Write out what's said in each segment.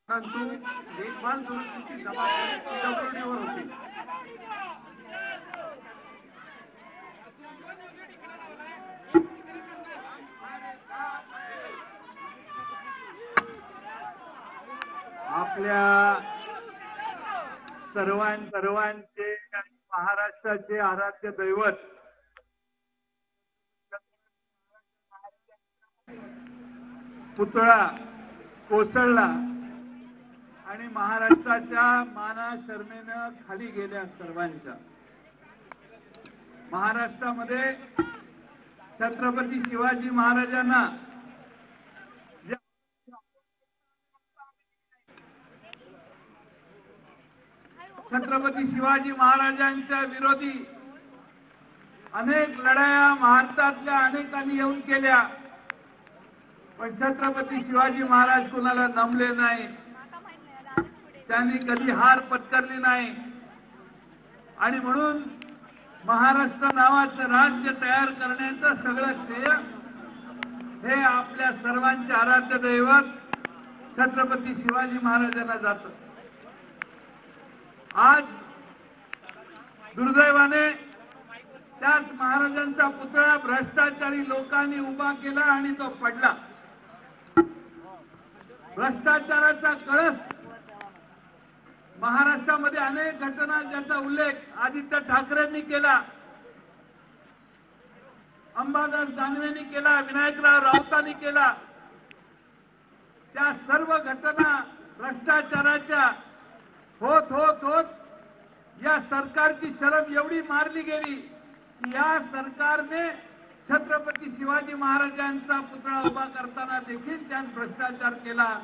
परंतु देखभाल समितीची जबाबदारी पीडब्ल्यूडीवर होती. आपल्या सर्वांचे आणि महाराष्ट्राचे आराध्य दैवत पुतळा कोसळला आणि महाराष्ट्राच्या माना शर्मेनं खाली गेल्या. सर्वांच्या महाराष्ट्रामध्ये छत्रपती शिवाजी महाराजांना छत्रपती शिवाजी महाराजांच्या विरोधी अनेक लढाया भारतातल्या अनेकांनी येऊन केल्या, पण छत्रपती शिवाजी महाराज कोणाला नमले नाही. त्यांनी कधी हार पत्करली नाही आणि म्हणून महाराष्ट्र नावाचं राज्य तयार करण्याचं सगळं श्रेय हे आपल्या सर्वांचे आराध्य दैवत छत्रपती शिवाजी महाराजांना जातं. आज दुर्दैवाने त्याच महाराजांचा पुतळा भ्रष्टाचारी लोकांनी उभा केला आणि तो पडला. भ्रष्टाचाराचा कळस महाराष्ट्रामध्ये अनेक घटना ज्याचा उल्लेख आदित्य ठाकरेंनी केला, अंबादास दानवेंनी केला, विनायकराव राऊतांनी केला. त्या सर्व घटना भ्रष्टाचाराच्या होत होत होत या सरकारची शरम एवढी मारली गेली की या सरकारने छत्रपती शिवाजी महाराजांचा पुतळा उभा करताना देखील त्यात भ्रष्टाचार केला.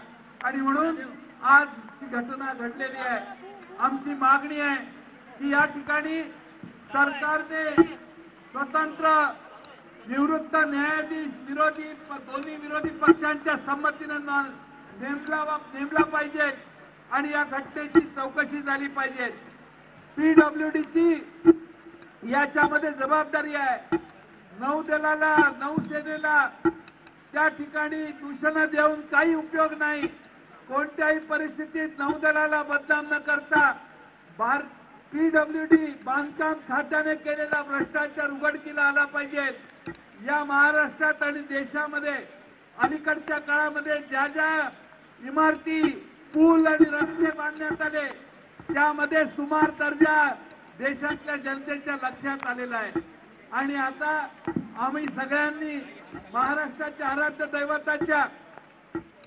आणि म्हणून आज ही घटना घडलेली आहे. आमची मागणी आहे की या ठिकाणी सरकारने स्वतंत्र निवृत्त न्यायाधीश दोन्ही विरोधी पक्षांच्या संमतीने नेमला पाहिजे आणि या घटनेची चौकशी झाली पाहिजे. पीडब्ल्यूडीची याच्यामध्ये जबाबदारी आहे. नौदलाला नौसेनेला त्या ठिकाणी दूषण देऊन काही उपयोग नाही. कोणत्याही परिस्थितीत नौदलाला बदनाम न करता पीडब्ल्यूडी बांधकाम खात्याने केलेला भ्रष्टाचार उघडकीला आला पाहिजे. या महाराष्ट्रात आणि देशामध्ये अलीकडच्या काळामध्ये ज्या ज्या इमारती पूल आणि रस्ते बांधण्यात आले त्यामध्ये सुमार दर्जा देशातल्या जनतेच्या लक्षात आलेला आहे. आणि आता आम्ही सगळ्यांनी महाराष्ट्राच्या आराध्य दैवताच्या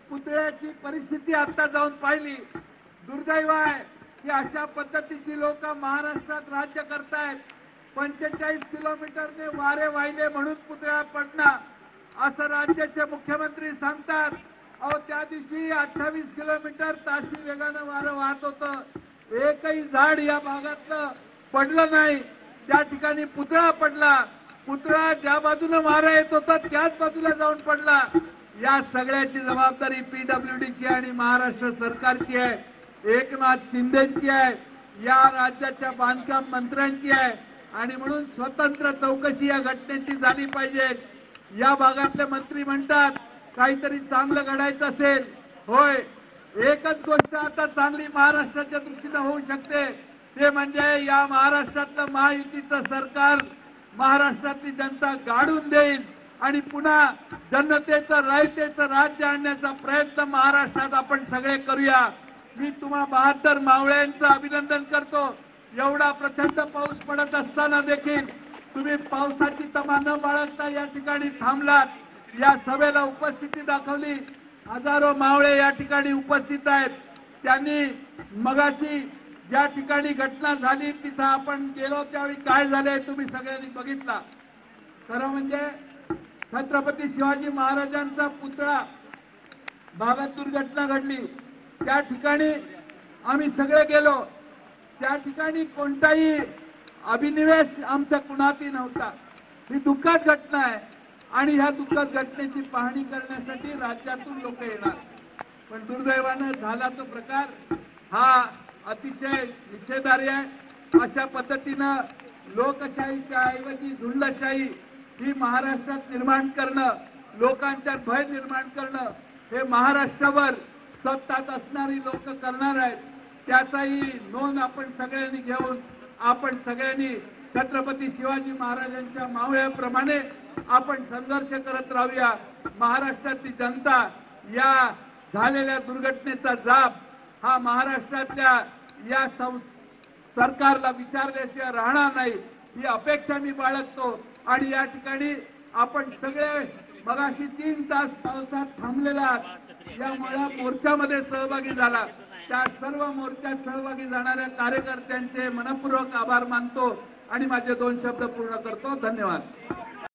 पुतळ्याची परिस्थिती आता जाऊन पाहिली. दुर्दैव आहे की अशा पद्धतीची लोक महाराष्ट्रात राज्य करतायत. 45 किलोमीटरने वारे वाहिले म्हणून पुतळा पडणार असं राज्याचे मुख्यमंत्री सांगतात. अहो त्या दिवशी 28 किलोमीटर ताशी वेगानं वारं वाहत होतं. एकही झाड या भागातलं पडलं नाही. त्या ठिकाणी पुतळा पडला. पुतळा ज्या बाजूने वारा येत होता त्याच बाजूला जाऊन पडला. या सगळ्याची जबाबदारी पीडब्ल्यूडीची आणि महाराष्ट्र सरकारची आहे, एकनाथ शिंदेची आहे, या राज्याच्या बांधकाम मंत्र्यांची आहे. आणि म्हणून स्वतंत्र चौकशी या घटनेची झाली पाहिजे. या भागातले मंत्री म्हणतात काहीतरी चांगलं घडायचं असेल. होय, एकच गोष्ट आता चांगली महाराष्ट्राच्या दृष्टीने होऊ शकते, ते म्हणजे या महाराष्ट्रातलं महायुतीचं सरकार महाराष्ट्रातली जनता गाडून देईल आणि पुन्हा जनतेचं रायतेचं राज्य आणण्याचा प्रयत्न महाराष्ट्रात आपण सगळे करूया. मी तुम्हा 72 मावळ्यांचं अभिनंदन करतो. एवढा प्रचंड पाऊस पडत असताना देखील तुम्ही पावसाची तमा न बाळगता या ठिकाणी थांबलात. या सभेला उपस्थिती दाखवली. हजारो मावळे या ठिकाणी उपस्थित आहेत. त्यांनी मगाशी ज्या ठिकाणी घटना झाली तिथं आपण गेलो त्यावेळी काय झाले तुम्ही सगळ्यांनी बघितला. खरं म्हणजे छत्रपती शिवाजी महाराजांचा पुतळा भागात दुर्घटना घडली. त्या ठिकाणी आम्ही सगळे गेलो. त्या ठिकाणी कोणताही अभिनिवेश आमच्या कुणातही नव्हता. ही दुःखद घटना आहे आणि ह्या दुःखद घटनेची पाहणी करण्यासाठी राज्यातून लोक येणार. पण दुर्दैवानं झाला तो प्रकार हा अतिशय निषेधार्ह आहे. अशा पद्धतीनं लोकशाहीच्या ऐवजी झुंडशाही ही महाराष्ट्रात निर्माण करणं, लोकांच्यात भय निर्माण करणं हे महाराष्ट्रावर सत्तात असणारी लोक करणार आहेत त्याचाही नोंद आपण सगळ्यांनी घेऊन आपण सगळ्यांनी छत्रपती शिवाजी महाराजांच्या मावळ्याप्रमाणे आपण संघर्ष करत राहूया। महाराष्ट्रातली जनता या झालेल्या दुर्घटनेचा जाब हा महाराष्ट्रातल्या या सरकारला विचारल्याशिवाय राहणार नाही ही अपेक्षा मी बाळगतो। आणि या ठिकाणी आपण सगळे मगाशी 3 तास पावसात थांबलेला या मोर्चामध्ये सहभागी झाला त्या सर्व मोर्चात सहभागी जाणाऱ्या कार्यकर्त्यांचे मनपूर्वक आभार मानतो आणि माझे 2 शब्द पूर्ण करतो। धन्यवाद।